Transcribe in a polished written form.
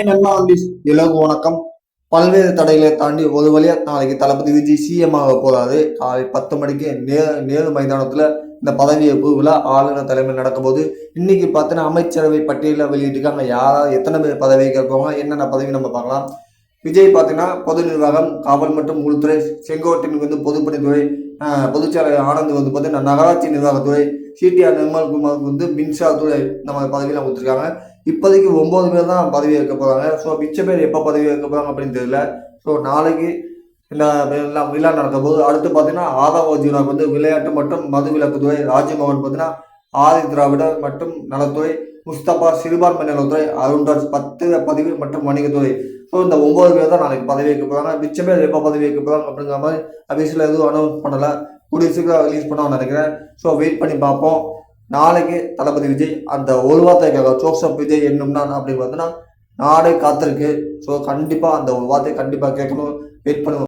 எல்லாருக்கும் வணக்கம். பல்வேறு தடைகளை தாண்டி ஒரு வழியா நாளைக்கு தளபதி விஜய் சிஎம் ஆக போறாரு. காலை 10 மணிக்கு நேரு மைதானத்துல இந்த பதவியேற்பு விழா ஆளுநர் தலைமையில் நடக்கும்போது இன்னைக்கு பார்த்தீங்கன்னா அமைச்சரவை பட்டியலில் வெளியிட்டிருக்காங்க. யாராவது எத்தனை பேர் பதவி கேட்பாங்க, என்னென்ன பதவி நம்ம பார்க்கலாம். விஜய் பார்த்தீங்கன்னா பொது நிர்வாகம், காவல் மற்றும் உள்துறை, செங்கோட்டையன் வந்து பொதுப்பணித்துறை, பொதுச்செயலாளர் ஆனந்த் வந்து பார்த்தீங்கன்னா நகராட்சி நிர்வாகத்துறை, சிடிஆர் நிர்மல்குமார் வந்து மின்சாரத்துறை இந்த மாதிரி பதவியெல்லாம் கொடுத்துருக்காங்க. இப்போதைக்கு 9 பேர் தான் பதவி ஏற்க போகிறாங்க. ஸோ மிச்ச பேர் எப்போ பதவி ஏற்க போகிறாங்க அப்படின்னு தெரியல. ஸோ நாளைக்கு இந்த விழா நடக்கும்போது அடுத்து பார்த்தீங்கன்னா ஆதவ அர்ஜுனாவுக்கு வந்து விளையாட்டு மற்றும் மதுவிலக்குத்துறை, ராஜ்மோகன் பார்த்தீங்கன்னா ஆதி திராவிடர் மற்றும் நலத்துறை, முஸ்தபா சிறுபான்மை நலத்துறை, அருண்ராஜ் 10 பதிவு மற்றும் வணிகத்துறை. ஸோ இந்த 9 பேர் தான் நாளைக்கு பதவி வைக்க போகிறாங்க. மிச்ச பேர் எப்போ பதவி வைக்க போகிறாங்க அப்படிங்கிற மாதிரி அபிஷியல் எதுவும் அனௌன்ஸ் பண்ணலை. கூடிய சீக்கிரம் ரிலீஸ் பண்ண நினைக்கிறேன். ஸோ வெயிட் பண்ணி பார்ப்போம். நாளைக்கு தளபதி விஜய் அந்த ஒரு வார்த்தைக்காக ஜோசப் விஜய் என்னும் நான் அப்படின்னு பார்த்தீங்கன்னா நாடே காத்திருக்கு. ஸோ கண்டிப்பாக அந்த ஒரு வார்த்தை கண்டிப்பாக கேட்கணும். வெயிட் பண்ணுவோம்.